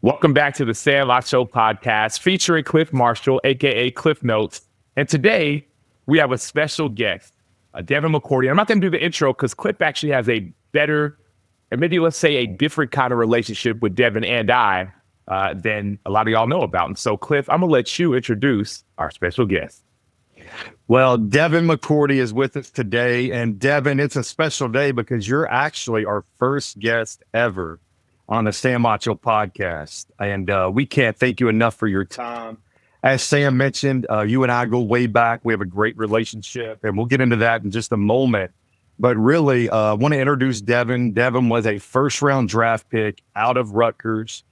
Welcome back to the Sam Acho Podcast featuring Clif Marshall, a.k.a. Cliff Notes. And today we have a special guest, Devin McCourty. I'm not going to do the intro because Cliff actually has a better, and maybe let's say a different kind of relationship with Devin and I than a lot of y'all know about. And so, Cliff, I'm going to let you introduce our special guest. Well, Devin McCourty is with us today. And Devin, it's a special day because you're actually our first guest ever on the Sam Acho Podcast. And we can't thank you enough for your time. As Sam mentioned, you and I go way back. We have a great relationship, and we'll get into that in just a moment. But really, I want to introduce Devin. Devin was a first-round draft pick out of Rutgers.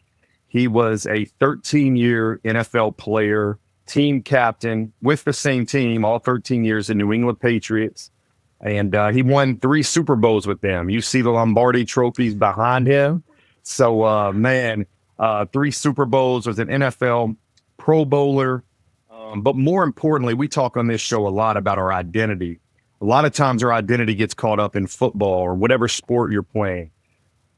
He was a 13-year NFL player, team captain with the same team, all 13 years in New England Patriots. And he won 3 Super Bowls with them. You see the Lombardi trophies behind him. So, 3 Super Bowls, was an NFL Pro Bowler. But more importantly, we talk on this show a lot about our identity. A lot of times our identity gets caught up in football or whatever sport you're playing.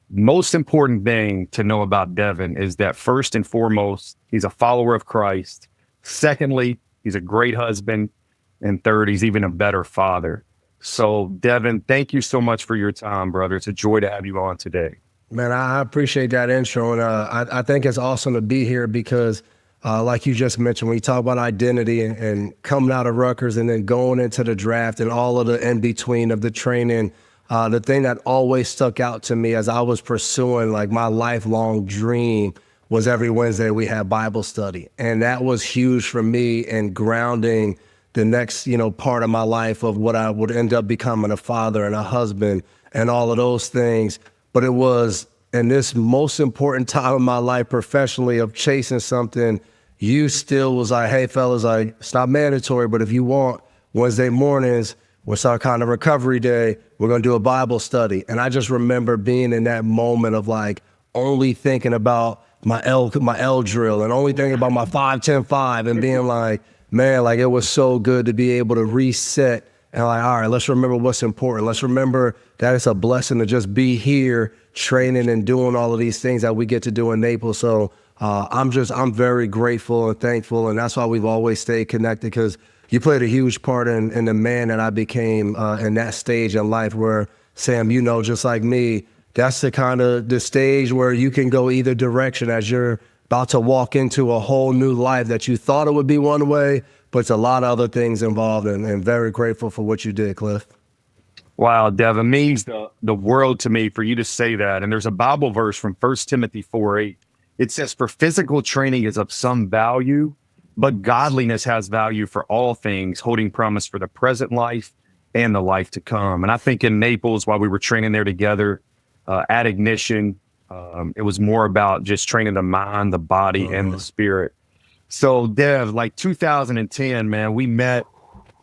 Most important thing to know about Devin is that first and foremost, he's a follower of Christ. Secondly, he's a great husband. And third, he's even a better father. So, Devin, thank you so much for your time, brother. It's a joy to have you on today. Man, I appreciate that intro, and I think it's awesome to be here because, like you just mentioned, when you talk about identity and coming out of Rutgers and then going into the draft and all of the in-between of the training, the thing that always stuck out to me as I was pursuing like my lifelong dream was every Wednesday we had Bible study, and that was huge for me in grounding the next, part of my life of what I would end up becoming, a father and a husband and all of those things. But it was in this most important time of my life professionally of chasing something, you still was like, hey, fellas, it's not mandatory, but if you want, Wednesday mornings, what's our kind of recovery day, we're going to do a Bible study. And I just remember being in that moment of like only thinking about my L drill and only thinking about my 5-10-5 and being like, man, like it was so good to be able to reset. And like, all right, let's remember what's important. Let's remember that it's a blessing to just be here training and doing all of these things that we get to do in Naples. So I'm very grateful and thankful. And that's why we've always stayed connected, because you played a huge part in the man that I became in that stage in life where, Sam, just like me, that's the kind of the stage where you can go either direction as you're about to walk into a whole new life that you thought it would be one way, but it's a lot of other things involved, and very grateful for what you did, Cliff. Wow, Devin, means the world to me for you to say that. And there's a Bible verse from 1 Timothy 4:8. It says, for physical training is of some value, but godliness has value for all things, holding promise for the present life and the life to come. And I think in Naples, while we were training there together at Ignition, it was more about just training the mind, the body, and the spirit. So, Dev, like 2010, man, we met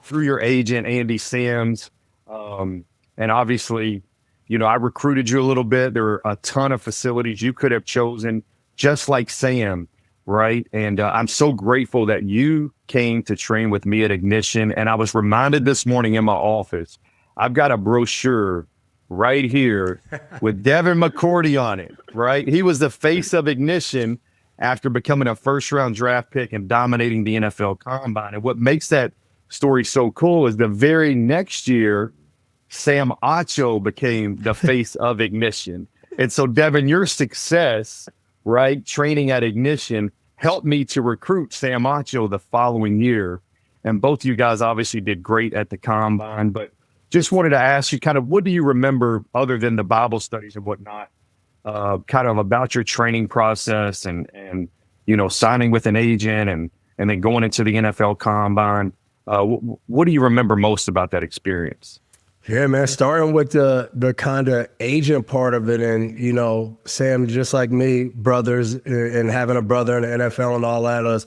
through your agent, Andy Sams. And obviously, I recruited you a little bit. There were a ton of facilities you could have chosen, just like Sam, right? And I'm so grateful that you came to train with me at Ignition. And I was reminded this morning in my office, I've got a brochure right here with Devin McCourty on it, right? He was the face of Ignition after becoming a first-round draft pick and dominating the NFL Combine. And what makes that story so cool is the very next year, Sam Acho became the face of Ignition. And so, Devin, your success, right, training at Ignition, helped me to recruit Sam Acho the following year. And both of you guys obviously did great at the Combine. But just wanted to ask you kind of, what do you remember other than the Bible studies and whatnot, kind of about your training process and signing with an agent and then going into the NFL Combine? What do you remember most about that experience? Yeah, man, starting with the kind of agent part of it, and, Sam, just like me, brothers, and having a brother in the NFL and all that,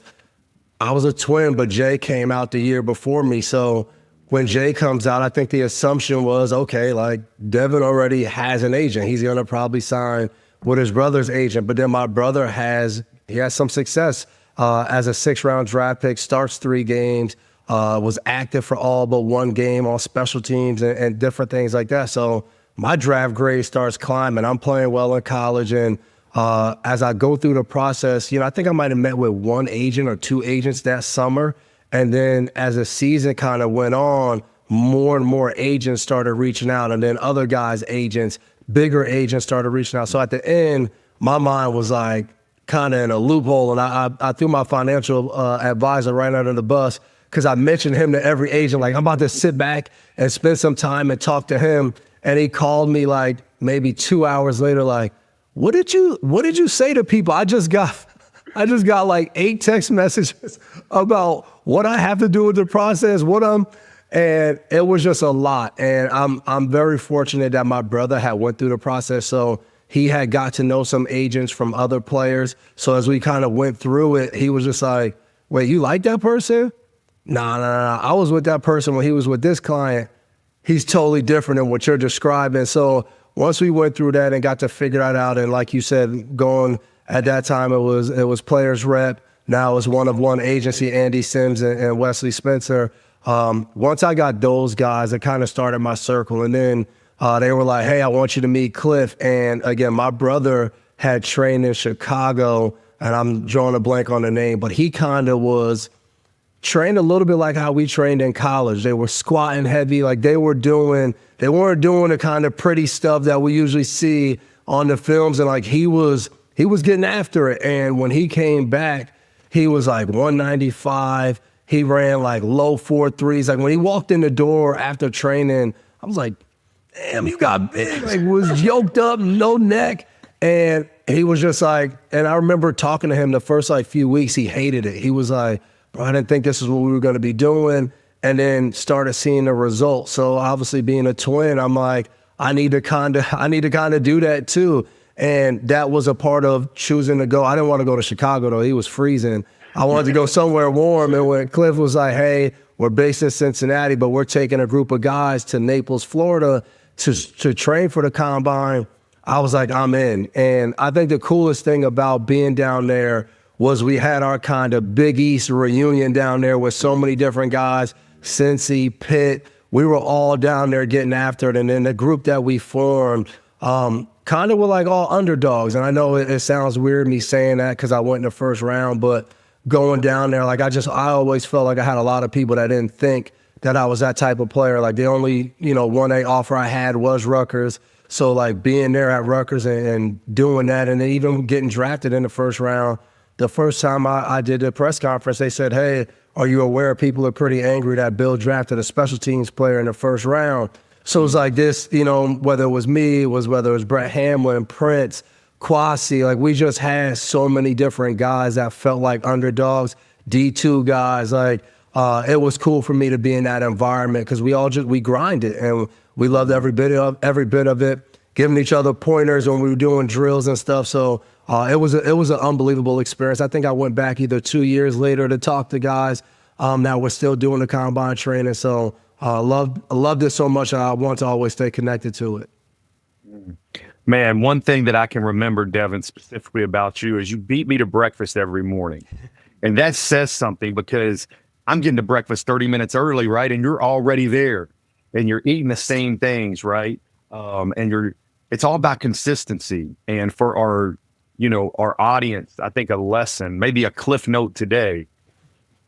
I was a twin, but Jay came out the year before me. So when Jay comes out, I think the assumption was, okay, like Devin already has an agent. He's going to probably sign with his brother's agent. But then my brother has some success as a 6th-round draft pick, starts 3 games, was active for all but 1 game on special teams and different things like that. So my draft grade starts climbing. I'm playing well in college, and as I go through the process, I think I might have met with one agent or two agents that summer. And then as the season kind of went on, more and more agents started reaching out. And then other guys' agents, bigger agents started reaching out. So at the end, my mind was like kind of in a loophole. And I threw my financial advisor right under the bus because I mentioned him to every agent. Like, I'm about to sit back and spend some time and talk to him. And he called me like maybe 2 hours later, like, what did you say to people? I just got like 8 text messages about what I have to do with the process, and it was just a lot. And I'm very fortunate that my brother had went through the process. So he had got to know some agents from other players. So as we kind of went through it, he was just like, wait, you like that person? Nah. I was with that person when he was with this client. He's totally different than what you're describing. So once we went through that and got to figure that out, and like you said, going at that time, it was Players Rep. Now it's one of one agency, Andy Sims and Wesley Spencer. Once I got those guys, it kind of started my circle. And then they were like, hey, I want you to meet Clif. And again, my brother had trained in Chicago, and I'm drawing a blank on the name, but he kind of was trained a little bit like how we trained in college. They were squatting heavy, like they weren't doing the kind of pretty stuff that we usually see on the films. And like he was getting after it. And when he came back, he was like 195. He ran like low 4.3s. Like when he walked in the door after training, I was like, damn, you got big. Like was yoked up, no neck. And he was just like, and I remember talking to him the first like few weeks, he hated it. He was like, bro, I didn't think this is what we were going to be doing. And then started seeing the results. So obviously being a twin, I'm like, I need to kind of do that too. And that was a part of choosing to go. I didn't want to go to Chicago though. He was freezing. I wanted to go somewhere warm. And when Clif was like, hey, we're based in Cincinnati, but we're taking a group of guys to Naples, Florida to train for the combine, I was like, I'm in. And I think the coolest thing about being down there was we had our kind of Big East reunion down there with so many different guys, Cincy, Pitt. We were all down there getting after it. And then the group that we formed kind of were like all underdogs. And I know it sounds weird me saying that because I went in the first round, but going down there, like I always felt like I had a lot of people that didn't think that I was that type of player. Like the only, 1A offer I had was Rutgers. So like being there at Rutgers and doing that and then even getting drafted in the first round, the first time I did the press conference, they said, hey, are you aware people are pretty angry that Bill drafted a special teams player in the first round? So it was like this, whether it was me, whether it was Brett Hamlin, Prince, Kwasi, like we just had so many different guys that felt like underdogs, D2 guys. Like it was cool for me to be in that environment because we grinded and we loved every bit of it, giving each other pointers when we were doing drills and stuff. So it was an unbelievable experience. I think I went back either 2 years later to talk to guys that were still doing the combine training. So I loved it so much, and I want to always stay connected to it. Man, one thing that I can remember, Devin, specifically about you is you beat me to breakfast every morning. And that says something because I'm getting to breakfast 30 minutes early, right? And you're already there and you're eating the same things, right? It's all about consistency. And for our audience, I think a lesson, maybe a cliff note today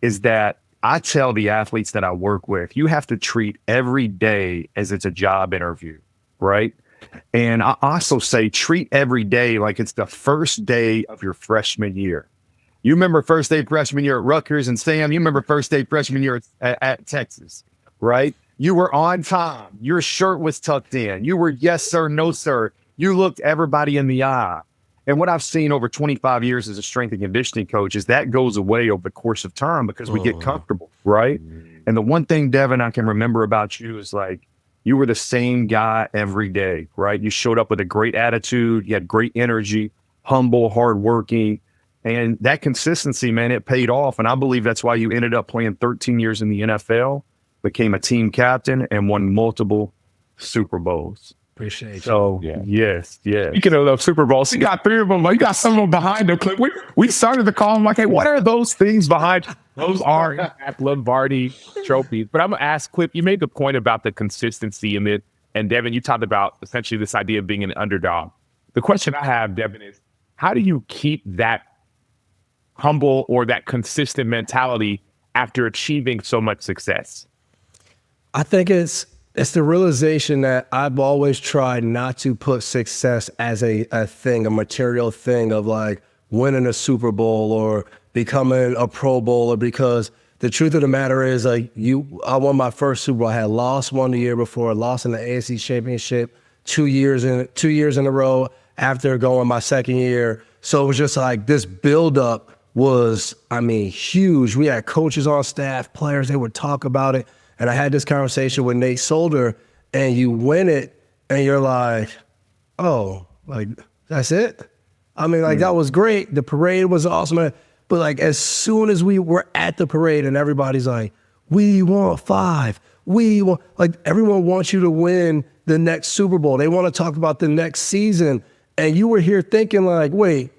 is that I tell the athletes that I work with, you have to treat every day as it's a job interview, right? And I also say treat every day like it's the first day of your freshman year. You remember first day freshman year at Rutgers, and Sam, you remember first day freshman year at Texas, right? You were on time. Your shirt was tucked in. You were yes, sir, no, sir. You looked everybody in the eye. And what I've seen over 25 years as a strength and conditioning coach is that goes away over the course of time because we get comfortable, right? And the one thing, Devin, I can remember about you is like, you were the same guy every day, right? You showed up with a great attitude. You had great energy, humble, hardworking. And that consistency, man, it paid off. And I believe that's why you ended up playing 13 years in the NFL, became a team captain, and won multiple Super Bowls. Appreciate you. So, yes. Speaking of those Super Bowls, you got 3 of them. You got some of them behind the clip. We started to call them like, hey, what are those things behind? Those are Lombardi trophies. But I'm going to ask Clip, you made the point about the consistency in it. And Devin, you talked about essentially this idea of being an underdog. The question I have, Devin, is How do you keep that humble or that consistent mentality after achieving so much success? I think it's the realization that I've always tried not to put success as a thing, a material thing of like winning a Super Bowl or becoming a Pro Bowler, because the truth of the matter is, like, I won my first Super Bowl. I had lost one the year before, lost in the AFC Championship 2 years in a row after going my second year. So it was just like this buildup was, I mean, huge. We had coaches on staff, players, they would talk about it. And I had this conversation with Nate Solder, and you win it, and you're like, oh, like, that's it? I mean, like, that was great. The parade was awesome. But, like, as soon as we were at the parade and everybody's like, we want 5. We want, like, everyone wants you to win the next Super Bowl. They want to talk about the next season. And you were here thinking, like, wait,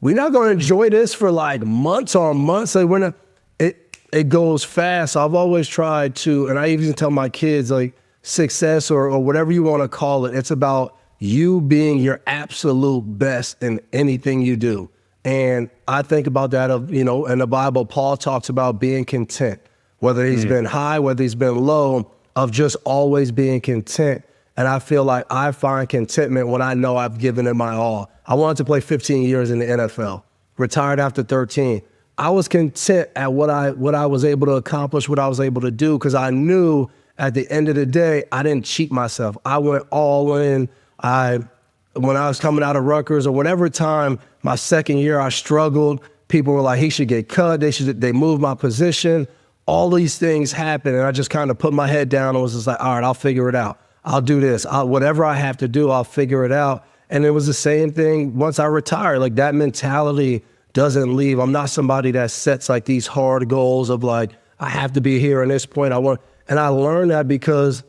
we're not going to enjoy this for, like, months on months. Like, we're not. It goes fast. I've always tried to, and I even tell my kids, like, success or whatever you want to call it, it's about you being your absolute best in anything you do. And I think about that in the Bible, Paul talks about being content, whether he's been high, whether he's been low, of just always being content. And I feel like I find contentment when I know I've given it my all. I wanted to play 15 years in the NFL, retired after 13. I was content at what I was able to accomplish, what I was able to do, because I knew at the end of the day, I didn't cheat myself. I went all in. When I was coming out of Rutgers or whatever time, my second year, I struggled. People were like, he should get cut. They moved my position. All these things happened, and I just kind of put my head down and was just like, all right, I'll figure it out. I'll do this. Whatever I have to do, I'll figure it out. And it was the same thing once I retired. Like, that mentality doesn't leave. I'm not somebody that sets like these hard goals of like, I have to be here at this point. And I learned that because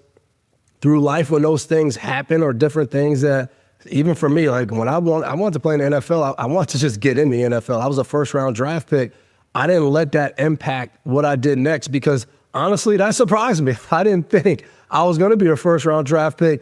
through life, when those things happen or different things that, even for me, like when I wanted to play in the NFL, I wanted to just get in the NFL. I was a first round draft pick. I didn't let that impact what I did next, because honestly, that surprised me. I didn't think I was going to be a first round draft pick.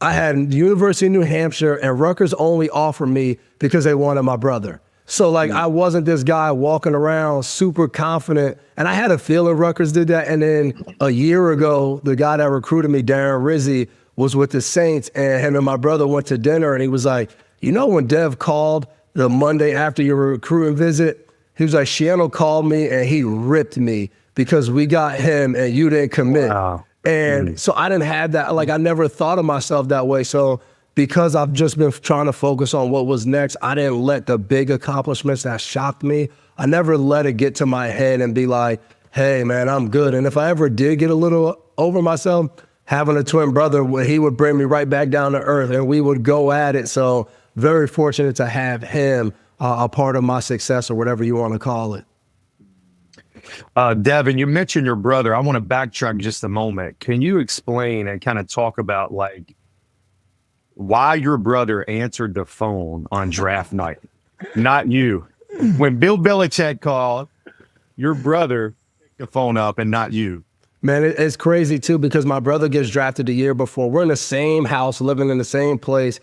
I had the University of New Hampshire, and Rutgers only offered me because they wanted my brother. So, like, I wasn't this guy walking around super confident. And I had a feeling Rutgers did that. And then a year ago, the guy that recruited me, Darren Rizzi, was with the Saints. And him and my brother went to dinner. And he was like, you know, when Dev called the Monday after your recruiting visit, he was like, Shiano called me and he ripped me because we got him and you didn't commit. Wow. And so I didn't have that. Like, I never thought of myself that way. So because I've just been trying to focus on what was next, I didn't let the big accomplishments that shocked me, I never let it get to my head and be like, hey, man, I'm good. And if I ever did get a little over myself, having a twin brother, he would bring me right back down to earth and we would go at it. So very fortunate to have him a part of my success, or whatever you want to call it. Devin, you mentioned your brother. I want to backtrack just a moment. Can you explain and kind of talk about like why your brother answered the phone on draft night, not you? When Bill Belichick called, your brother picked the phone up and not you. Man, it's crazy too, because my brother gets drafted the year before. We're in the same house, living in the same place.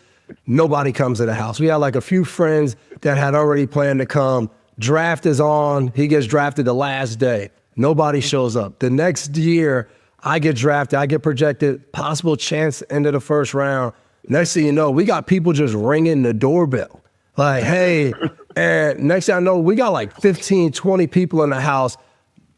Nobody comes to the house. We had like a few friends that had already planned to come. Draft is on. He gets drafted the last day. Nobody shows up. The next year, I get drafted. I get projected, possible chance into the first round. Next thing you know, we got people just ringing the doorbell. Like, hey, and next thing I know, we got like 15, 20 people in the house.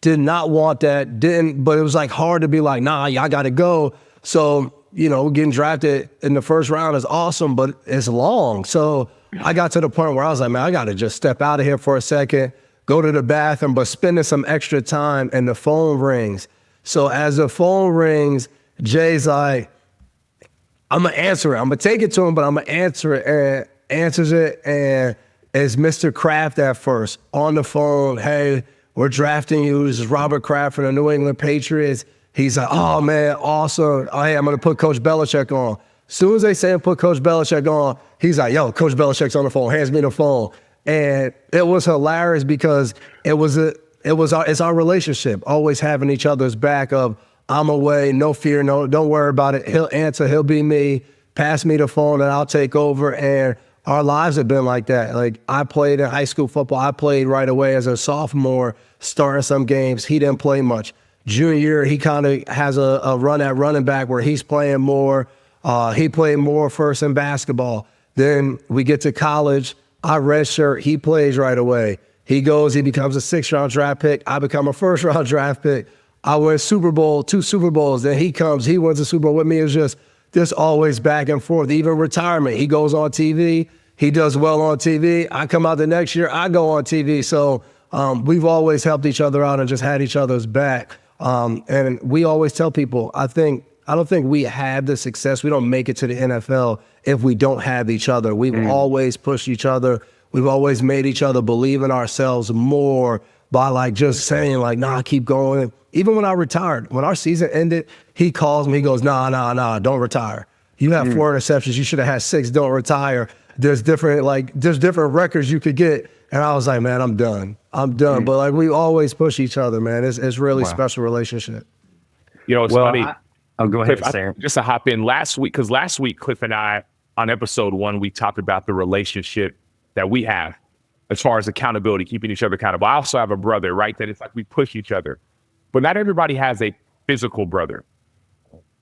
Did not want that, but it was like hard to be like, nah, y'all got to go. So, you know, getting drafted in the first round is awesome, but it's long. So I got to the point where I was like, man, I got to just step out of here for a second, go to the bathroom, but spending some extra time, and the phone rings. So as the phone rings, Jay's like, I'm going to answer it. I'm going to take it to him, but I'm going to answer it. And answers it, and it's Mr. Kraft at first on the phone. Hey, we're drafting you. This is Robert Kraft from the New England Patriots. He's like, oh, man, awesome. Oh, hey, I'm going to put Coach Belichick on. As soon as they say put Coach Belichick on, he's like, yo, Coach Belichick's on the phone. Hands me the phone. And it was hilarious because it's our relationship, always having each other's back of, I'm away, no fear, no, don't worry about it. He'll answer, he'll be me, pass me the phone, and I'll take over. And our lives have been like that. Like I played in high school football. I played right away as a sophomore, starting some games. He didn't play much. Junior year, he kind of has a run at running back where he's playing more. He played more first in basketball. Then we get to college. I redshirt. He plays right away. He becomes a 6th-round draft pick. I become a 1st-round draft pick. I win Super Bowl, 2 Super Bowls. Then he wins a Super Bowl with me. It's just always back and forth. Even retirement, he goes on TV. He does well on TV. I come out the next year, I go on TV. So we've always helped each other out and just had each other's back. And we always tell people, I don't think we have the success. We don't make it to the NFL if we don't have each other. We've always pushed each other. We've always made each other believe in ourselves more by like just saying like, nah, keep going. Even when I retired, when our season ended, he calls me, he goes, nah, don't retire. You have 4 interceptions. You should have had 6. Don't retire. There's different records you could get. And I was like, man, I'm done. But like we always push each other, man. It's really special relationship. You know, it's funny. Go ahead, Clif, Sam. Just to hop in last week, because last week, Clif and I, on episode 1, we talked about the relationship that we have as far as accountability, keeping each other accountable. I also have a brother, right? That it's like we push each other. But not everybody has a physical brother.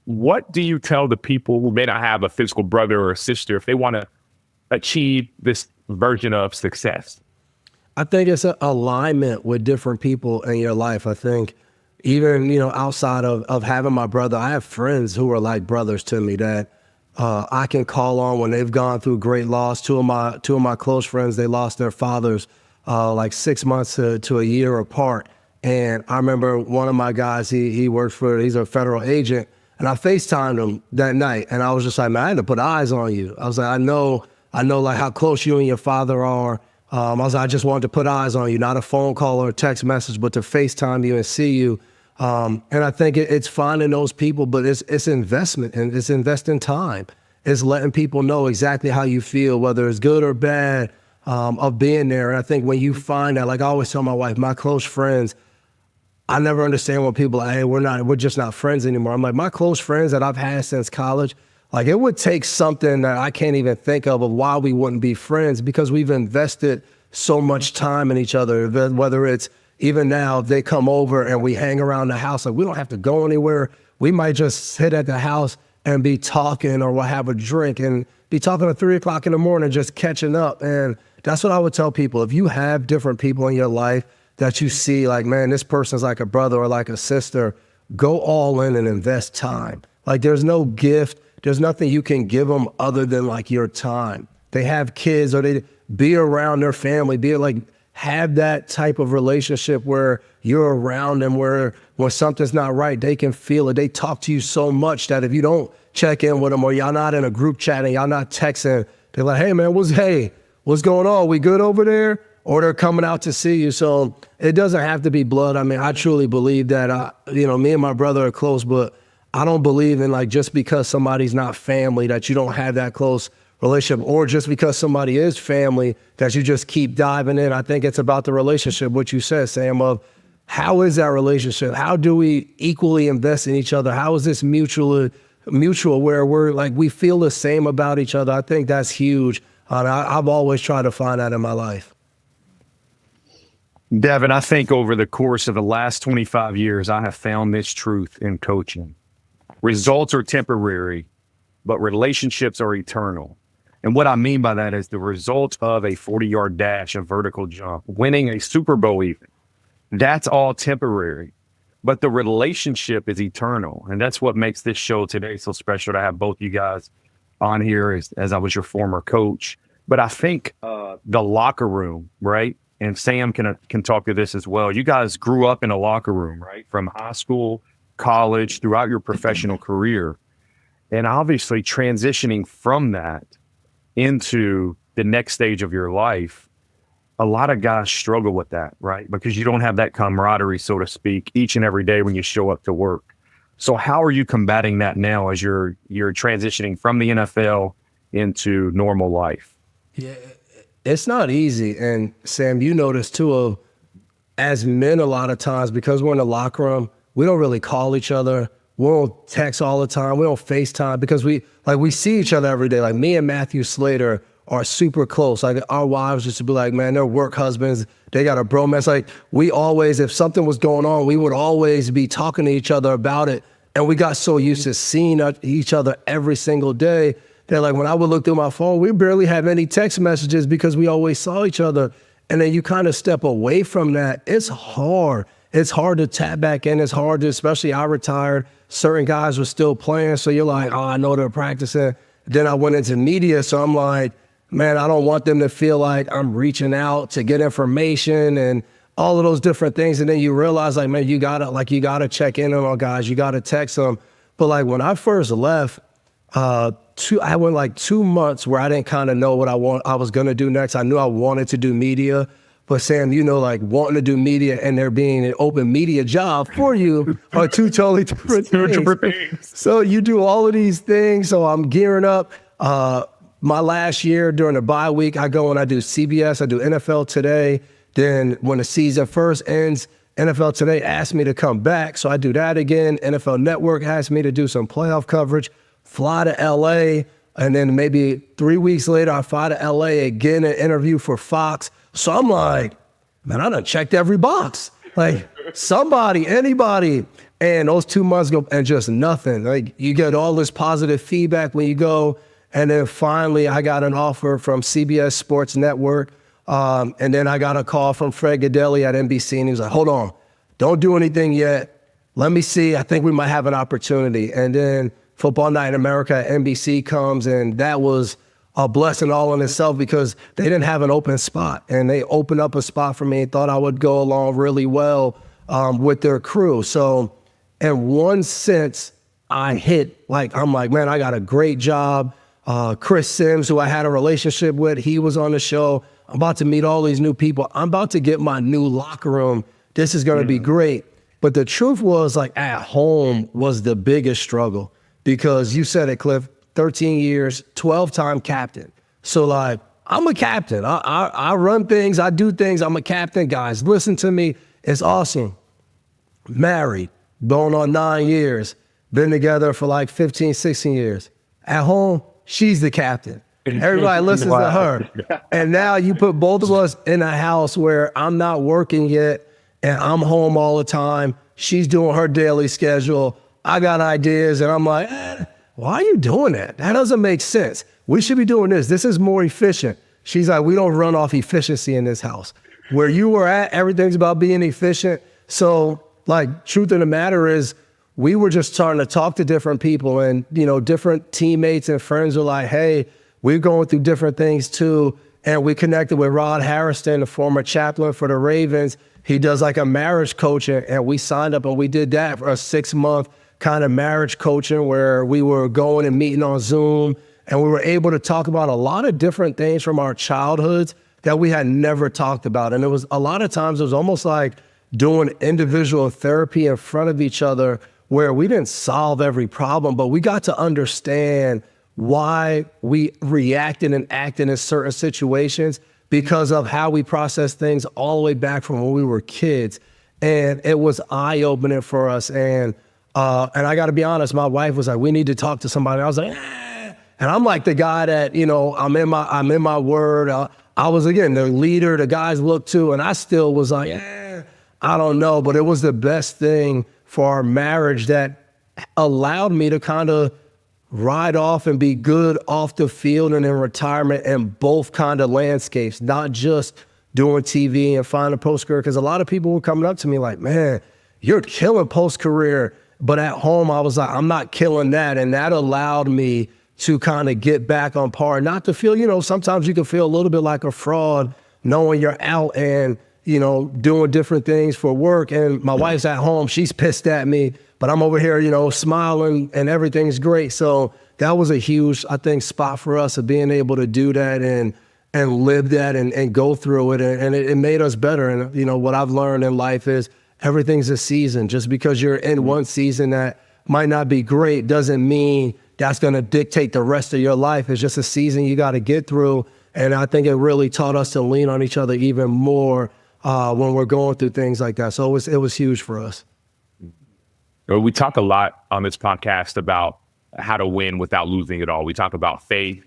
What do you tell the people who may not have a physical brother or a sister if they want to achieve this version of success? I think it's an alignment with different people in your life. I think even, outside of having my brother, I have friends who are like brothers to me that I can call on when they've gone through great loss. Two of my close friends, they lost their fathers like 6 months to a year apart. And I remember one of my guys, he's a federal agent, and I FaceTimed him that night. And I was just like, man, I had to put eyes on you. I was like, I know like how close you and your father are. I was like, I just wanted to put eyes on you, not a phone call or a text message, but to FaceTime you and see you. And I think it's finding those people, but it's investment, and it's investing time. It's letting people know exactly how you feel, whether it's good or bad, of being there. And I think when you find that, like I always tell my wife, my close friends, I never understand when people are like, hey, we're just not friends anymore. I'm like, my close friends that I've had since college, like it would take something that I can't even think of why we wouldn't be friends, because we've invested so much time in each other. Whether it's even now, if they come over and we hang around the house, like we don't have to go anywhere. We might just sit at the house and be talking, or we'll have a drink and be talking at 3 o'clock in the morning, just catching up. And that's what I would tell people. If you have different people in your life that you see like, man, this person's like a brother or like a sister, go all in and invest time. Like there's no gift. There's nothing you can give them other than like your time. They have kids, or they be around their family, have that type of relationship where you're around them, where when something's not right, they can feel it. They talk to you so much that if you don't check in with them, or y'all not in a group chat and y'all not texting, they're like, hey man, what's going on? We good over there? Or they're coming out to see you. So it doesn't have to be blood. I mean, I truly believe that, me and my brother are close, but I don't believe in like just because somebody's not family that you don't have that close relationship, or just because somebody is family that you just keep diving in. I think it's about the relationship, what you said, Sam, of how is that relationship? How do we equally invest in each other? How is this mutual where we're like, we feel the same about each other? I think that's huge. I've always tried to find that in my life. Devin, I think over the course of the last 25 years, I have found this truth in coaching. Results are temporary, but relationships are eternal. And what I mean by that is the result of a 40-yard dash, a vertical jump, winning a Super Bowl even. That's all temporary, but the relationship is eternal. And that's what makes this show today so special, to have both you guys on here as I was your former coach. But I think the locker room, right? And Sam can talk to this as well. You guys grew up in a locker room, right? From high school, college, throughout your professional career. And obviously transitioning from that into the next stage of your life, a lot of guys struggle with that, right? Because you don't have that camaraderie, so to speak, each and every day when you show up to work. So how are you combating that now as you're transitioning from the NFL into normal life? Yeah, it's not easy. And Sam, you notice too, as men, a lot of times, because we're in the locker room, we don't really call each other. We don't text all the time. We don't FaceTime because we see each other every day. Like me and Matthew Slater are super close. Like our wives used to be like, man, they're work husbands. They got a bromance. Like we always, if something was going on, we would always be talking to each other about it. And we got so used to seeing each other every single day that like when I would look through my phone, we barely have any text messages because we always saw each other. And then you kind of step away from that. It's hard. It's hard to tap back in. It's hard to, especially I retired. Certain guys were still playing. So you're like, oh, I know they're practicing. Then I went into media. So I'm like, man, I don't want them to feel like I'm reaching out to get information and all of those different things. And then you realize like, man, you gotta check in on guys. You gotta text them. But like when I first left, I went like 2 months where I didn't kind of know what I was going to do next. I knew I wanted to do media, but Sam, like wanting to do media and there being an open media job for you are two totally different things. So you do all of these things. So I'm gearing up. My last year during the bye week, I go and I do CBS, I do NFL Today. Then when the season first ends, NFL Today asked me to come back. So I do that again. NFL Network asked me to do some playoff coverage, fly to LA. And then maybe 3 weeks later, I fly to LA again, an interview for Fox. So I'm like, man, I done checked every box. Like somebody, anybody. And those 2 months go and just nothing. Like you get all this positive feedback when you go. And then finally, I got an offer from CBS Sports Network. And then I got a call from Fred Gaudelli at NBC, and he was like, hold on, don't do anything yet. Let me see. I think we might have an opportunity. And then Football Night in America at NBC comes, and that was a blessing all in itself because they didn't have an open spot. And they opened up a spot for me and thought I would go along really well with their crew. So in one sense, I hit, like, I'm like, man, I got a great job. Chris Sims, who I had a relationship with, he was on the show. I'm about to meet all these new people. I'm about to get my new locker room. This is going to be great. But the truth was, like, at home was the biggest struggle because you said it, Cliff, 13 years, 12-time captain. So, like, I'm a captain. I run things. I do things. I'm a captain, guys. Listen to me. It's awesome. Married, going on 9 years, been together for like 15, 16 years. At home, she's the captain. Everybody listens to her. And now you put both of us in a house where I'm not working yet and I'm home all the time. She's doing her daily schedule. I got ideas and I'm like, why are you doing that? That doesn't make sense. We should be doing this. This is more efficient. She's like, we don't run off efficiency in this house. Where you were at, everything's about being efficient. So, like, truth of the matter is, we were just starting to talk to different people and, different teammates and friends are like, hey, we're going through different things too. And we connected with Rod Harrison, the former chaplain for the Ravens. He does like a marriage coaching and we signed up and we did that for a 6-month kind of marriage coaching where we were going and meeting on Zoom and we were able to talk about a lot of different things from our childhoods that we had never talked about. And it was a lot of times it was almost like doing individual therapy in front of each other where we didn't solve every problem, but we got to understand why we reacted and acted in certain situations because of how we process things all the way back from when we were kids. And it was eye-opening for us. And I got to be honest, my wife was like, we need to talk to somebody. I was like, eh. And I'm like the guy that, I'm in my word. I was, again, the leader the guys look to, and I still was like, I don't know. But it was the best thing for our marriage that allowed me to kind of ride off and be good off the field and in retirement in both kind of landscapes, not just doing TV and finding a post-career. Because a lot of people were coming up to me like, man, you're killing post-career. But at home, I was like, I'm not killing that. And that allowed me to kind of get back on par, not to feel, sometimes you can feel a little bit like a fraud knowing you're out and, doing different things for work. And my wife's at home, she's pissed at me, but I'm over here, smiling and everything's great. So that was a huge, I think, spot for us of being able to do that and live that and go through it. And it made us better. And, what I've learned in life is everything's a season. Just because you're in one season that might not be great doesn't mean that's going to dictate the rest of your life. It's just a season you got to get through. And I think it really taught us to lean on each other even more when we're going through things like that. So it was huge for us. We talk a lot on this podcast about how to win without losing it all. We talk about faith,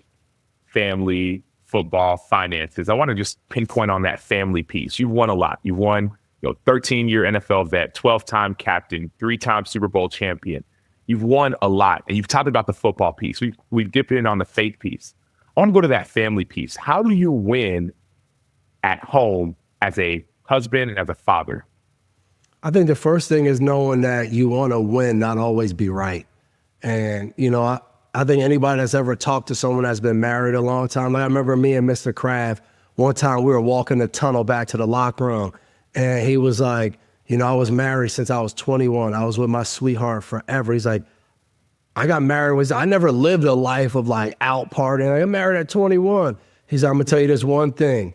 family, football finances, I want to just pinpoint on that family piece. You've won a lot. You won, 13-year NFL vet, 12-time captain, 3-time Super Bowl champion. You've won a lot, and you've talked about the football piece. We've dipped in on the faith piece. I want to go to that family piece. How do you win at home as a husband and as a father? I think the first thing is knowing that you want to win, not always be right. And, I think anybody that's ever talked to someone that's been married a long time, like I remember me and Mr. Kraft, one time we were walking the tunnel back to the locker room, and he was like, I was married since I was 21. I was with my sweetheart forever. He's like, I got married. I never lived a life of like out partying. I got married at 21. He's like, I'm going to tell you this one thing.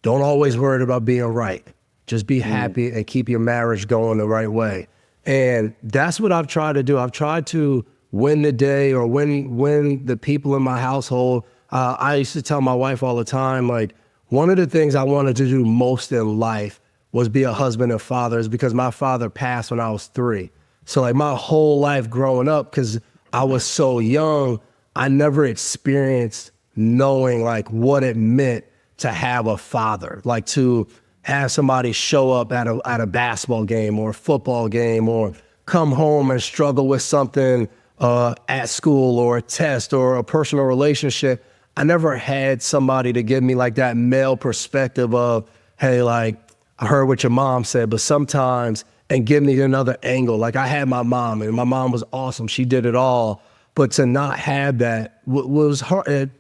Don't always worry about being right. Just be happy and keep your marriage going the right way. And that's what I've tried to do. I've tried to win the day or win the people in my household. I used to tell my wife all the time, like, one of the things I wanted to do most in life was be a husband and father, is because my father passed when I was 3. So like my whole life growing up, because I was so young, I never experienced knowing like what it meant to have a father, like to have somebody show up at a basketball game or a football game, or come home and struggle with something at school or a test or a personal relationship. I never had somebody to give me like that male perspective of, hey, like, I heard what your mom said, but sometimes, and give me another angle. Like I had my mom, and my mom was awesome. She did it all. But to not have that was hard.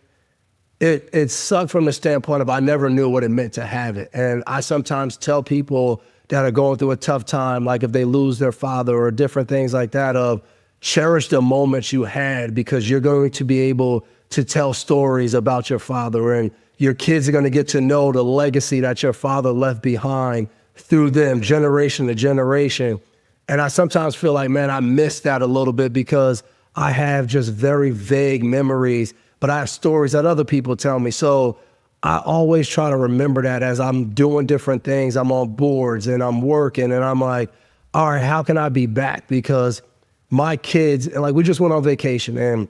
It sucked from the standpoint of I never knew what it meant to have it. And I sometimes tell people that are going through a tough time, like if they lose their father or different things like that, of cherish the moments you had, because you're going to be able to tell stories about your father, and your kids are going to get to know the legacy that your father left behind through them, generation to generation. And I sometimes feel like, man, I miss that a little bit because I have just very vague memories, but I have stories that other people tell me. So I always try to remember that as I'm doing different things. I'm on boards and I'm working, and I'm like, all right, how can I be back? Because my kids, like, we just went on vacation, and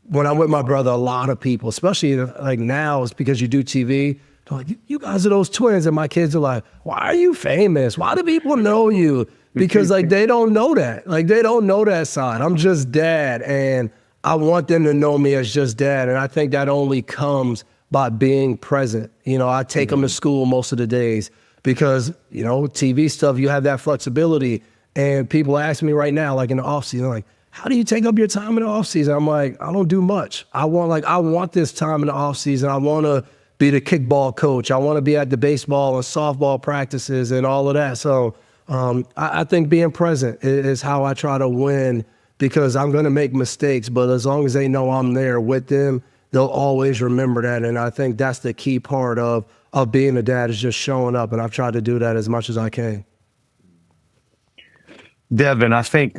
when I'm with my brother, a lot of people, especially like now, it's because you do TV, they're like, you guys are those twins. And my kids are like, why are you famous? Why do people know you? Because like, they don't know that. Like, they don't know that side. I'm just dad. And I want them to know me as just dad. And I think that only comes by being present. I take them to school most of the days because, TV stuff, you have that flexibility. And people ask me right now, like in the off season, like, how do you take up your time in the off season? I'm like, I don't do much. I want this time in the off season. I want to be the kickball coach. I want to be at the baseball and softball practices and all of that. So I think being present is how I try to win, because I'm going to make mistakes, but as long as they know I'm there with them, they'll always remember that. And I think that's the key part of being a dad, is just showing up. And I've tried to do that as much as I can. Devin, I think,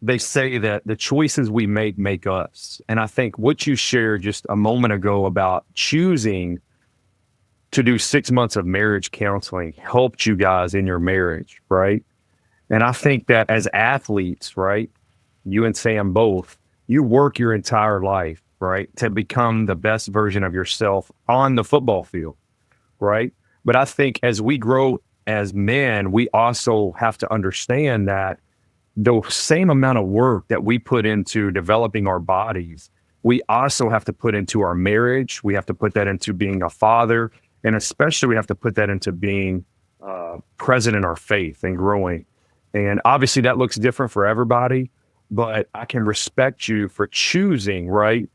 they say that the choices we make us. And I think what you shared just a moment ago about choosing to do 6 months of marriage counseling helped you guys in your marriage, right? And I think that as athletes, right, you and Sam both, you work your entire life, right, to become the best version of yourself on the football field, right? But I think as we grow as men, we also have to understand that the same amount of work that we put into developing our bodies, we also have to put into our marriage. We have to put that into being a father, and especially we have to put that into being present in our faith and growing. And obviously that looks different for everybody, but I can respect you for choosing, right,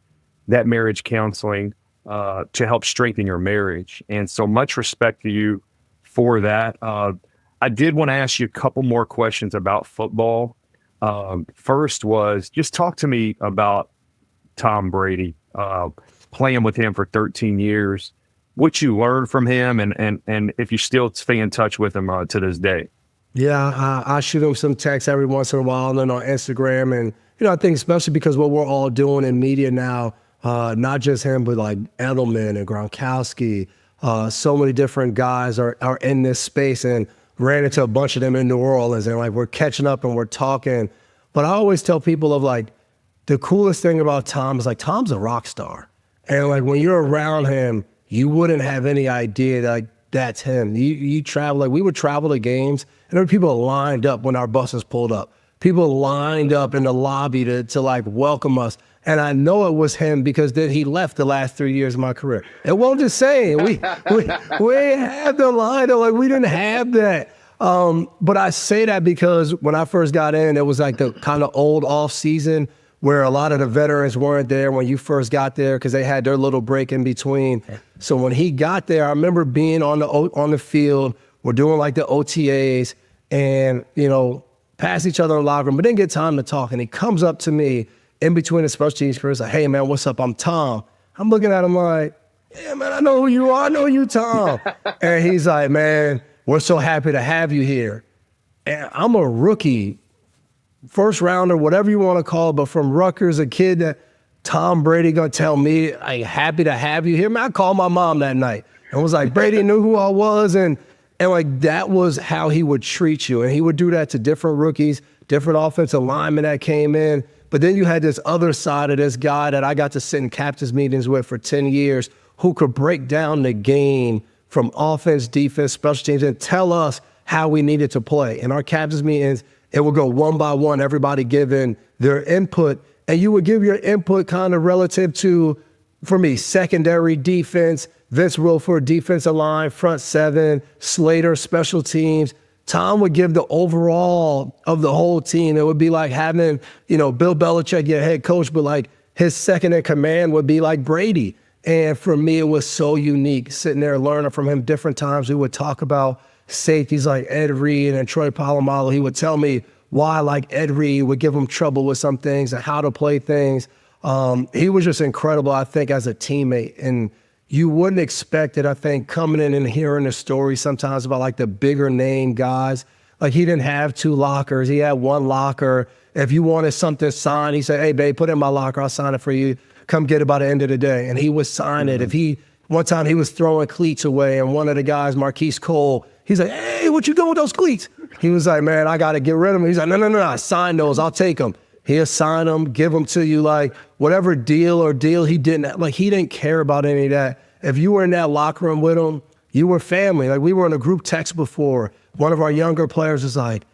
that marriage counseling to help strengthen your marriage. And so much respect to you for that. I did want to ask you a couple more questions about football. First was, just talk to me about Tom Brady, playing with him for 13 years, what you learned from him, and if you still stay in touch with him to this day. Yeah, I shoot him some texts every once in a while, and then on Instagram. And, I think especially because what we're all doing in media now, not just him, but like Edelman and Gronkowski, so many different guys are in this space, and ran into a bunch of them in New Orleans, and like we're catching up and we're talking. But I always tell people of like, the coolest thing about Tom is like, Tom's a rock star. And like when you're around him, you wouldn't have any idea that like, that's him. You travel, like we would travel to games and there were people lined up when our buses pulled up. People lined up in the lobby to like welcome us. And I know it was him because then he left the last 3 years of my career. It won't just say we had the line. Like we didn't have that. But I say that because when I first got in, it was like the kind of old off season where a lot of the veterans weren't there when you first got there because they had their little break in between. So when he got there, I remember being on the field. We're doing like the OTAs and, you know, pass each other in the locker room, but didn't get time to talk. And he comes up to me in between the special teams first, like, hey, man, what's up? I'm Tom. I'm looking at him like, yeah, man, I know who you are. I know you, Tom. And he's like, man, we're so happy to have you here. And I'm a rookie, first rounder, whatever you want to call it, but from Rutgers, a kid that Tom Brady gonna tell me, I'm happy to have you here. Man, I called my mom that night and was like, Brady knew who I was. And like, that was how he would treat you. And he would do that to different rookies, different offensive linemen that came in. But then you had this other side of this guy that I got to sit in captain's meetings with for 10 years who could break down the game from offense, defense, special teams, and tell us how we needed to play. In our captain's meetings, it would go one by one, everybody giving their input. And you would give your input kind of relative to, for me, secondary defense, Vince Wilfork, defensive line, front seven, Slater, special teams. Tom would give the overall of the whole team. It would be like having, you know, Bill Belichick, your head coach, but like his second in command would be like Brady. And for me, it was so unique sitting there learning from him different times. We would talk about safeties like Ed Reed and Troy Polamalu. He would tell me why like Ed Reed would give him trouble with some things and how to play things. He was just incredible, I think, as a teammate. And you wouldn't expect it, I think, coming in and hearing the story sometimes about like the bigger name guys. Like he didn't have 2 lockers. He had 1 locker. If you wanted something signed, he said, hey, babe, put it in my locker. I'll sign it for you. Come get it by the end of the day. And he would sign it. One time he was throwing cleats away and one of the guys, Marquise Cole, he's like, hey, what you doing with those cleats? He was like, man, I got to get rid of them. He's like, no, I signed those. I'll take them. He'll sign them, give them to you, like whatever deal he didn't care about any of that. If you were in that locker room with him, you were family. Like we were in a group text before. One of our younger players was like,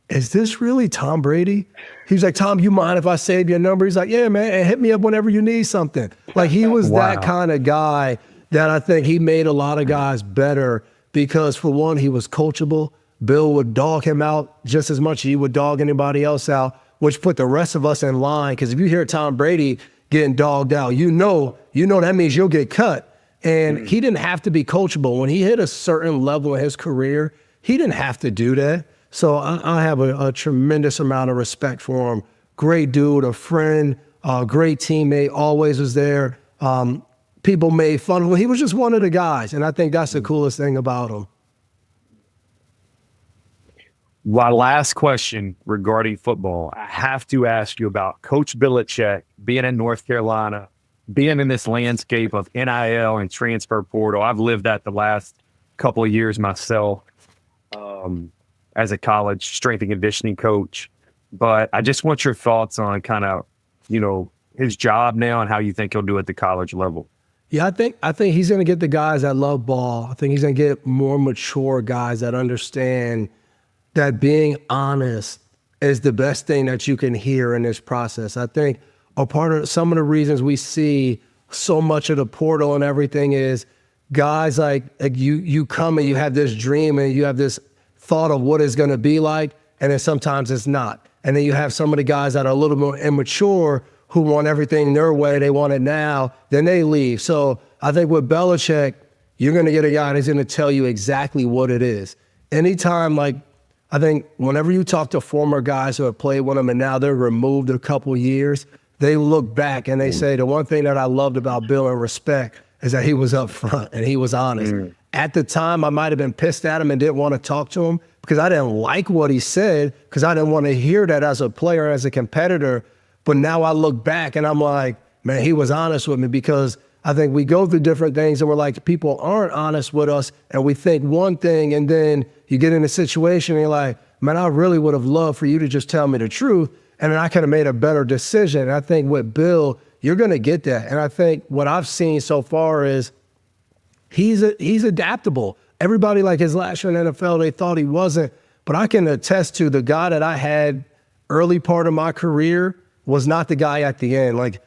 is this really Tom Brady? He was like, Tom, you mind if I save your number? He's like, yeah, man, and hit me up whenever you need something. Like he was that kind of guy that I think he made a lot of guys better because for one, he was coachable. Bill would dog him out just as much as he would dog anybody else out, which put the rest of us in line. Because if you hear Tom Brady getting dogged out, you know that means you'll get cut. And he didn't have to be coachable. When he hit a certain level in his career, he didn't have to do that. So I have a tremendous amount of respect for him. Great dude, a friend, great teammate, always was there. People made fun of him. He was just one of the guys. And I think that's the coolest thing about him. My last question regarding football, I have to ask you about Coach Belichick being in North Carolina, being in this landscape of NIL and transfer portal. I've lived that the last couple of years myself as a college strength and conditioning coach. But I just want your thoughts on kind of, his job now and how you think he'll do at the college level. Yeah, I think he's going to get the guys that love ball. I think he's going to get more mature guys that understand that being honest is the best thing that you can hear in this process. I think a part of some of the reasons we see so much of the portal and everything is guys like you come and you have this dream and you have this thought of what it's going to be like, and then sometimes it's not. And then you have some of the guys that are a little more immature who want everything their way, they want it now, then they leave. So I think with Belichick, you're going to get a guy that's going to tell you exactly what it is. Anytime, I think whenever you talk to former guys who have played with him and now they're removed a couple years, they look back and they say, the one thing that I loved about Bill and respect is that he was up front and he was honest. At the time, I might have been pissed at him and didn't want to talk to him because I didn't like what he said because I didn't want to hear that as a player, as a competitor. But now I look back and I'm like, man, he was honest with me because I think we go through different things and we're like, people aren't honest with us and we think one thing and then you get in a situation and you're like, man, I really would have loved for you to just tell me the truth and then I could have made a better decision. And I think with Bill, you're going to get that. And I think what I've seen so far is he's adaptable. Everybody, like his last year in the NFL, they thought he wasn't. But I can attest to the guy that I had early part of my career was not the guy at the end. Like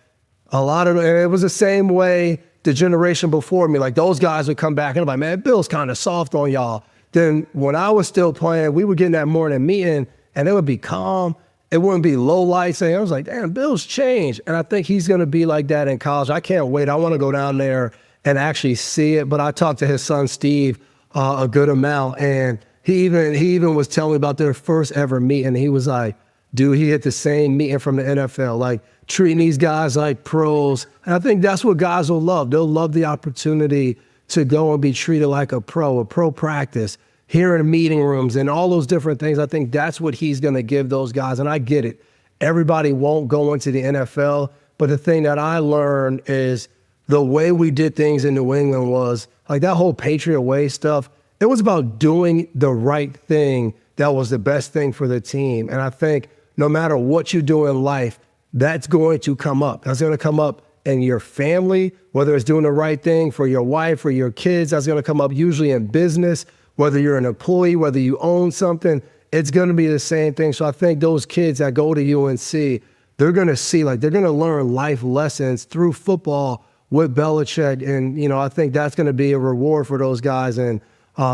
a lot of, it was the same way the generation before me. Like those guys would come back and I'm like, man, Bill's kind of soft on y'all. Then when I was still playing, we would get in that morning meeting and it would be calm. It wouldn't be low lights. And I was like, damn, Bill's changed. And I think he's going to be like that in college. I can't wait. I want to go down there and actually see it. But I talked to his son, Steve, a good amount. And he even was telling me about their first ever meeting. He was like, dude, he hit the same meeting from the NFL, like treating these guys like pros. And I think that's what guys will love. They'll love the opportunity to go and be treated like a pro practice, here in meeting rooms and all those different things. I think that's what he's going to give those guys. And I get it. Everybody won't go into the NFL. But the thing that I learned is the way we did things in New England was like that whole Patriot way stuff. It was about doing the right thing that was the best thing for the team. And I think no matter what you do in life, that's going to come up. That's going to come up in your family, whether it's doing the right thing for your wife or your kids. That's going to come up usually in business, whether you're an employee, whether you own something, it's going to be the same thing. So I think those kids that go to UNC, they're going to see, like, they're going to learn life lessons through football with Belichick. And, you know, I think that's going to be a reward for those guys. And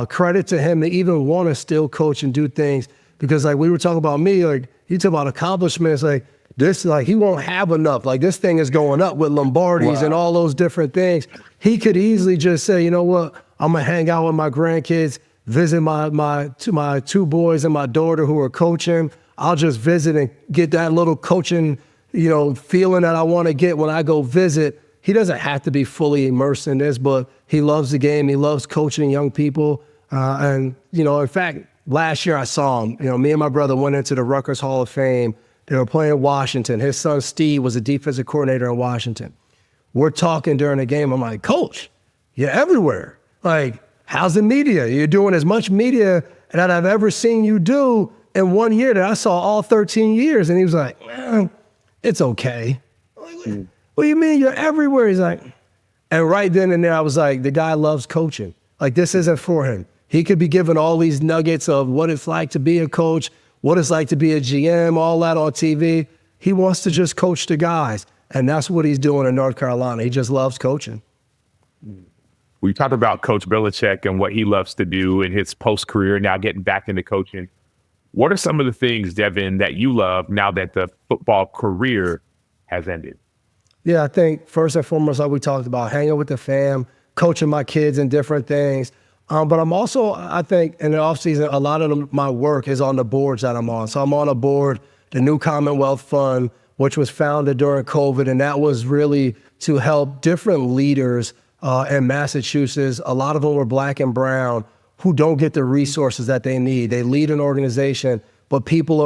credit to him to even want to still coach and do things. Because, like, we were talking about me, like, you talk about accomplishments, like, this, like, he won't have enough. Like, this thing is going up with Lombardis and all those different things. He could easily just say, you know what, I'm going to hang out with my grandkids, visit my two boys and my daughter who are coaching. I'll just visit and get that little coaching, you know, feeling that I want to get when I go visit. He doesn't have to be fully immersed in this, but he loves the game. He loves coaching young people. And, you know, in fact, last year I saw him. You know, me and my brother went into the Rutgers Hall of Fame. They were playing Washington. His son, Steve, was a defensive coordinator in Washington. We're talking during the game. I'm like, Coach, you're everywhere. Like, how's the media? You're doing as much media that I've ever seen you do in 1 year that I saw all 13 years. And he was like, it's okay. I'm like, what do you mean you're everywhere? He's like, and right then and there, I was like, the guy loves coaching. Like, this isn't for him. He could be given all these nuggets of what it's like to be a coach, what it's like to be a GM, all that on TV. He wants to just coach the guys. And that's what he's doing in North Carolina. He just loves coaching. We talked about Coach Belichick and what he loves to do in his post-career, now getting back into coaching. What are some of the things, Devin, that you love now that the football career has ended? Yeah, I think first and foremost, like we talked about, hanging with the fam, coaching my kids and different things. But I'm also, I think, in the offseason, a lot of my work is on the boards that I'm on. So I'm on a board, the New Commonwealth Fund, which was founded during COVID, and that was really to help different leaders in Massachusetts. A lot of them were Black and brown who don't get the resources that they need. They lead an organization, but people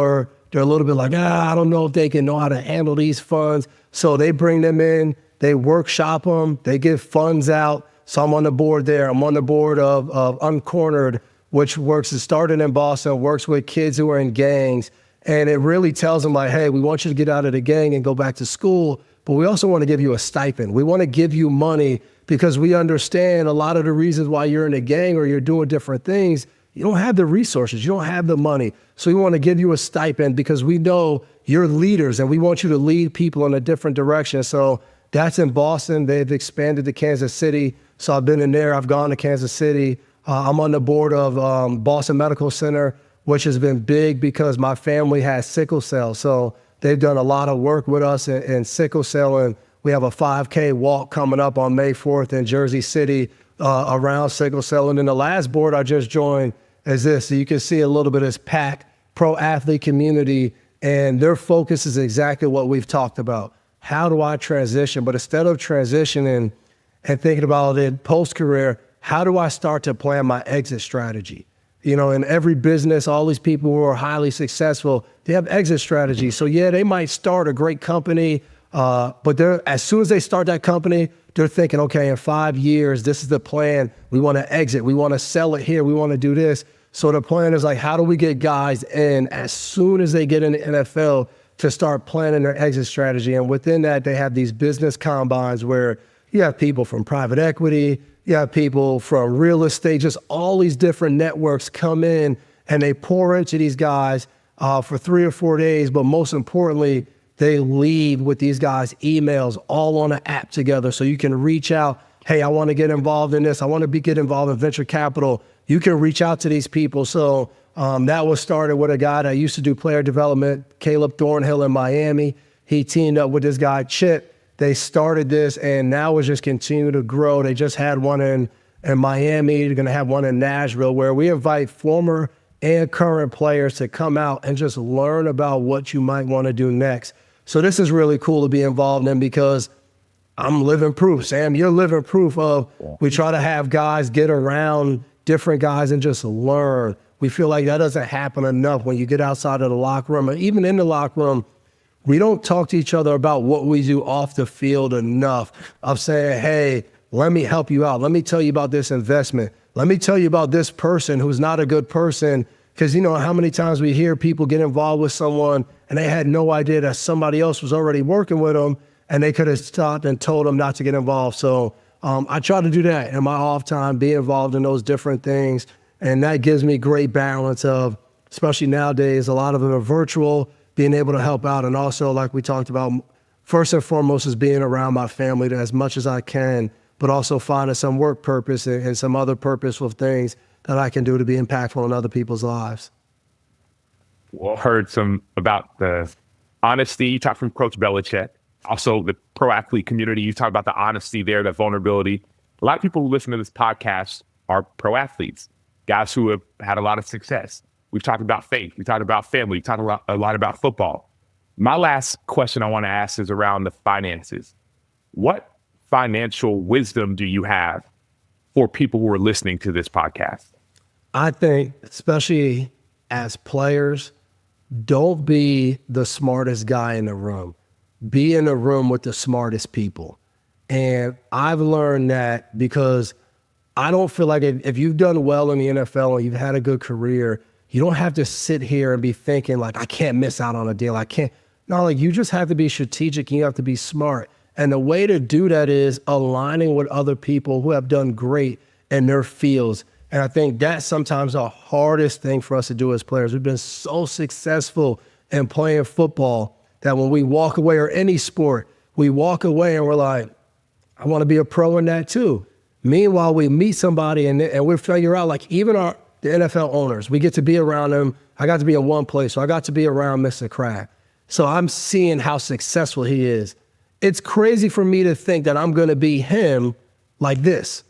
they're a little bit like, I don't know if they can know how to handle these funds. So they bring them in, they workshop them, they give funds out. So I'm on the board there. I'm on the board of Uncornered, which started in Boston, works with kids who are in gangs. And it really tells them, like, hey, we want you to get out of the gang and go back to school, but we also want to give you a stipend. We want to give you money because we understand a lot of the reasons why you're in a gang or you're doing different things. You don't have the resources. You don't have the money. So we want to give you a stipend because we know you're leaders and we want you to lead people in a different direction. So that's in Boston. They've expanded to Kansas City. So I've been in there. I've gone to Kansas City. I'm on the board of Boston Medical Center, which has been big because my family has sickle cell. So they've done a lot of work with us in sickle cell. And we have a 5K walk coming up on May 4th in Jersey City around sickle cell. And then the last board I just joined is this. So you can see a little bit of this PAC, pro athlete community, and their focus is exactly what we've talked about. How do I transition? But instead of transitioning and thinking about it post-career, how do I start to plan my exit strategy? You know, in every business, all these people who are highly successful, they have exit strategies. So yeah, they might start a great company, but as soon as they start that company, they're thinking, okay, in 5 years, this is the plan. We want to exit. We want to sell it here. We want to do this. So the plan is like, how do we get guys in as soon as they get in the NFL to start planning their exit strategy. And within that, they have these business combines where you have people from private equity, you have people from real estate, just all these different networks come in and they pour into these guys for 3 or 4 days. But most importantly, they leave with these guys' emails all on an app together. So you can reach out, hey, I want to get involved in this. I want to get involved in venture capital. You can reach out to these people. So that was started with a guy that used to do player development, Caleb Thornhill in Miami. He teamed up with this guy, Chip. They started this, and now it's just continuing to grow. They just had one in Miami. They're going to have one in Nashville, where we invite former and current players to come out and just learn about what you might want to do next. So this is really cool to be involved in, because I'm living proof. Sam, you're living proof of we try to have guys get around different guys and just learn. We feel like that doesn't happen enough when you get outside of the locker room. Or even in the locker room, we don't talk to each other about what we do off the field enough, of saying, hey, let me help you out. Let me tell you about this investment. Let me tell you about this person who's not a good person. Because you know how many times we hear people get involved with someone and they had no idea that somebody else was already working with them, and they could have stopped and told them not to get involved. So I try to do that in my off time, be involved in those different things. And that gives me great balance of, especially nowadays, a lot of them are virtual, being able to help out. And also, like we talked about, first and foremost is being around my family as much as I can, but also finding some work purpose and some other purposeful things that I can do to be impactful in other people's lives. Well, heard some about the honesty. You talked from Coach Belichick. Also, the pro athlete community. You talk about the honesty there, that vulnerability. A lot of people who listen to this podcast are pro athletes, guys who have had a lot of success. We've talked about faith. We talked about family. We talked a lot about football. My last question I want to ask is around the finances. What financial wisdom do you have for people who are listening to this podcast? I think, especially as players, don't be the smartest guy in the room. Be in the room with the smartest people. And I've learned that because I don't feel like if you've done well in the NFL and you've had a good career, you don't have to sit here and be thinking like, I can't miss out on a deal. I can't. No, like you just have to be strategic and you have to be smart. And the way to do that is aligning with other people who have done great in their fields. And I think that's sometimes the hardest thing for us to do as players. We've been so successful in playing football that when we walk away, or any sport, we walk away and we're like, I want to be a pro in that too. Meanwhile, we meet somebody and we figure out, like, even the NFL owners, we get to be around them. I got to be in one place, so I got to be around Mr. Kraft. So I'm seeing how successful he is. It's crazy for me to think that I'm going to be him like this.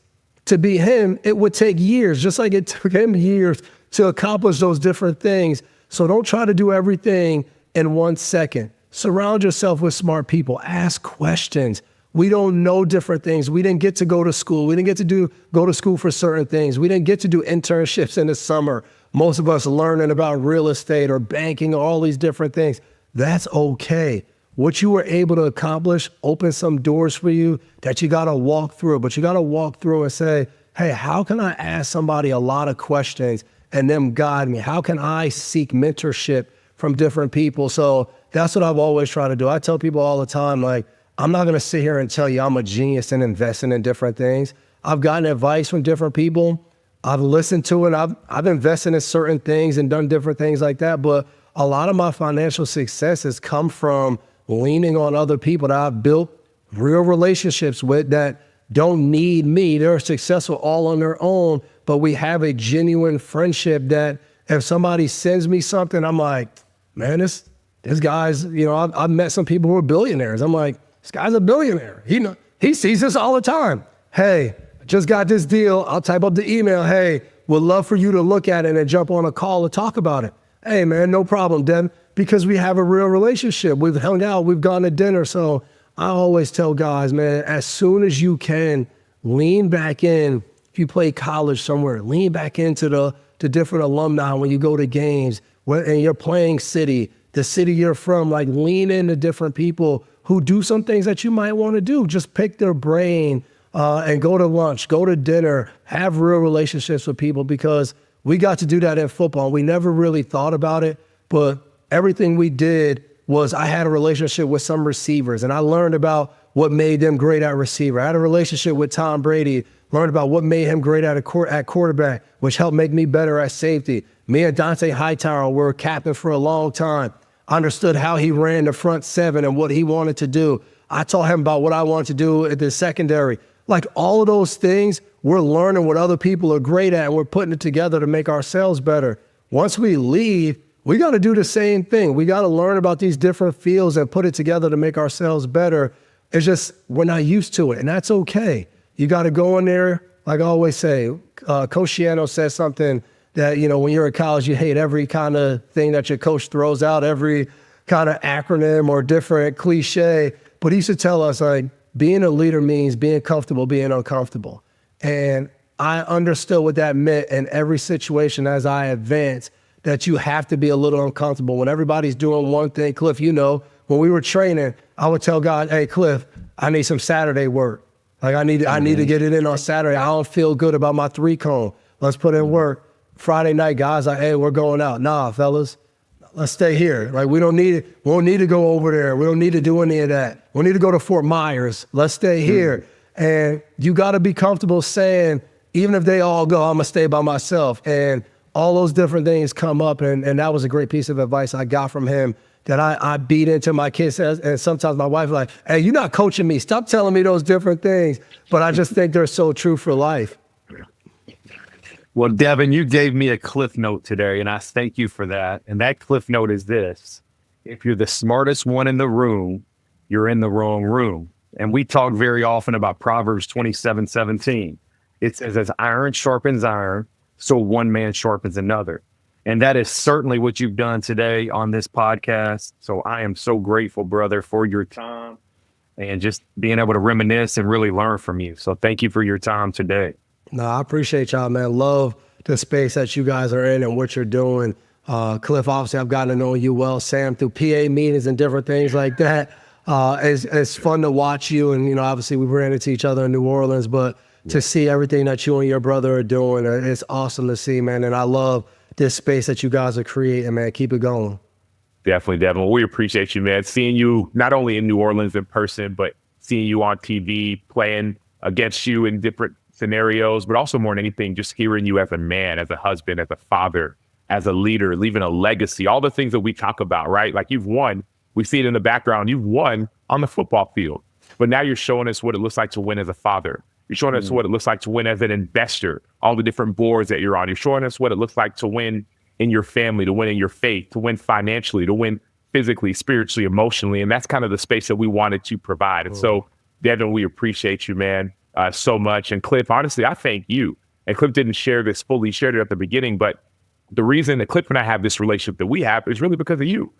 To be him, it would take years, just like it took him years to accomplish those different things. So don't try to do everything in 1 second. Surround yourself with smart people. Ask questions. We don't know different things. We didn't get to go to school. We didn't get to go to school for certain things. We didn't get to do internships in the summer. Most of us learning about real estate or banking or all these different things. That's okay. What you were able to accomplish opened some doors for you that you got to walk through. But you got to walk through and say, hey, how can I ask somebody a lot of questions and them guide me? How can I seek mentorship from different people? So that's what I've always tried to do. I tell people all the time, like, I'm not going to sit here and tell you I'm a genius in investing in different things. I've gotten advice from different people. I've listened to it. I've invested in certain things and done different things like that. But a lot of my financial success has come from leaning on other people that I've built real relationships with that don't need me. They're successful all on their own, but we have a genuine friendship that if somebody sends me something, I'm like, man, this guy's, I've met some people who are billionaires. I'm like, this guy's a billionaire. He sees this all the time. Hey, just got this deal. I'll type up the email. Hey, would love for you to look at it and jump on a call to talk about it. Hey, man, no problem, Devin, because we have a real relationship. We've hung out. We've gone to dinner. So I always tell guys, man, as soon as you can, lean back in. If you play college somewhere, lean back into the different alumni when you go to games, and you're playing city, the city you're from, like lean into different people who do some things that you might want to do. Just pick their brain and go to lunch, go to dinner, have real relationships with people, because we got to do that in football. We never really thought about it, but everything we did was I had a relationship with some receivers, and I learned about what made them great at receiver. I had a relationship with Tom Brady, learned about what made him great at quarterback, which helped make me better at safety. Me and Dante Hightower were captain for a long time. I understood how he ran the front seven and what he wanted to do. I taught him about what I wanted to do at the secondary. Like all of those things, we're learning what other people are great at, and we're putting it together to make ourselves better. Once we leave, we got to do the same thing. We got to learn about these different fields and put it together to make ourselves better. It's just we're not used to it, and that's okay. You got to go in there, like I always say, Coach Shiano says something that, when you're in college, you hate every kind of thing that your coach throws out, every kind of acronym or different cliche. But he used to tell us, like, being a leader means being comfortable, being uncomfortable. And I understood what that meant in every situation as I advanced, that you have to be a little uncomfortable. When everybody's doing one thing, Cliff, when we were training, I would tell God, hey, Cliff, I need some Saturday work. Like I need to get it in on Saturday. I don't feel good about my 3-cone. Let's put in work. Friday night, guys, like, hey, we're going out. Nah, fellas, let's stay here. Like we don't need to go over there. We don't need to do any of that. We don't need to go to Fort Myers. Let's stay here. And you got to be comfortable saying, even if they all go, I'm going to stay by myself. And all those different things come up. And that was a great piece of advice I got from him that I beat into my kids. And sometimes my wife is like, hey, you're not coaching me. Stop telling me those different things. But I just think they're so true for life. Well, Devin, you gave me a cliff note today, and I thank you for that. And that cliff note is this: if you're the smartest one in the room, you're in the wrong room. And we talk very often about Proverbs 27:17. It says, as iron sharpens iron, so one man sharpens another. And that is certainly what you've done today on this podcast. So I am so grateful, brother, for your time and just being able to reminisce and really learn from you. So thank you for your time today. No, I appreciate y'all, man. Love the space that you guys are in and what you're doing. Cliff, obviously, I've gotten to know you well. Sam, through PA meetings and different things like that. It's fun to watch you. And, obviously, we ran into each other in New Orleans, but to see everything that you and your brother are doing, it's awesome to see, man. And I love this space that you guys are creating, man. Keep it going. Definitely, Devin. Well, we appreciate you, man. Seeing you not only in New Orleans in person, but seeing you on TV, playing against you in different scenarios, but also more than anything, just hearing you as a man, as a husband, as a father, as a leader, leaving a legacy, all the things that we talk about, right? Like you've won. We see it in the background. You've won on the football field, but now you're showing us what it looks like to win as a father. You're showing us what it looks like to win as an investor, all the different boards that you're on. You're showing us what it looks like to win in your family, to win in your faith, to win financially, to win physically, spiritually, emotionally. And that's kind of the space that we wanted to provide. And so, Devin, we appreciate you, man, so much. And Cliff, honestly, I thank you. And Cliff didn't share this fully, he shared it at the beginning, but the reason that Cliff and I have this relationship that we have is really because of you.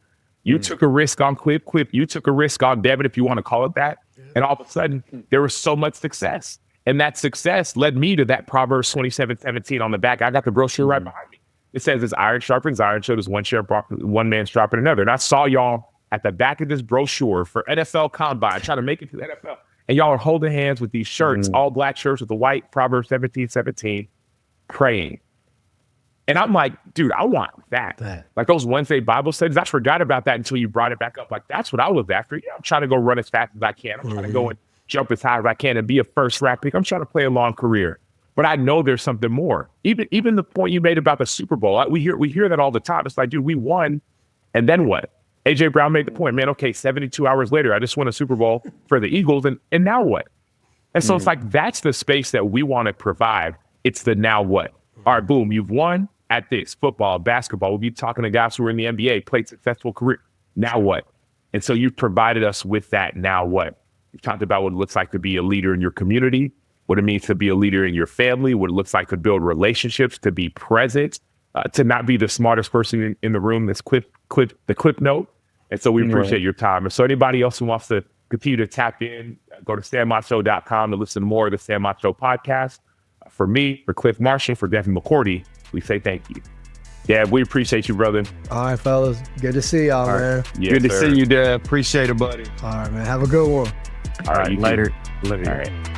You took a risk on Cliff. Cliff, you took a risk on Devin, if you want to call it that. And all of a sudden, there was so much success. And that success led me to that Proverbs 27:17 on the back. I got the brochure right behind me. It says, as iron sharpens iron, so does one man sharpen another. And I saw y'all at the back of this brochure for NFL Combine, trying to make it to the NFL. And y'all are holding hands with these shirts, all black shirts with the white Proverbs 17:17, praying. And I'm like, dude, I want that. Like those Wednesday Bible studies, I forgot about that until you brought it back up. Like, that's what I was after. Yeah, I'm trying to go run as fast as I can. I'm trying to go and jump as high as I can and be a first round pick. I'm trying to play a long career. But I know there's something more. Even the point you made about the Super Bowl, we hear that all the time. It's like, dude, we won, and then what? A.J. Brown made the point, man, okay, 72 hours later, I just won a Super Bowl for the Eagles, and now what? And so it's like, that's the space that we want to provide. It's the now what? All right, boom, you've won at this, football, basketball. We'll be talking to guys who are in the NBA, played successful career. Now what? And so you've provided us with that now what? You've talked about what it looks like to be a leader in your community, what it means to be a leader in your family, what it looks like to build relationships, to be present, to not be the smartest person in the room, this clip note. And so we appreciate your time. And so anybody else who wants to continue to tap in, go to SamAcho.com to listen to more of the Sam Acho Podcast. For me, for Clif Marshall, for Devin McCourty, we say thank you. Yeah, we appreciate you, brother. All right, fellas. Good to see y'all, man. Yes, good to see you, Dad. Appreciate it, buddy. All right, man. Have a good one. All right, later. All right.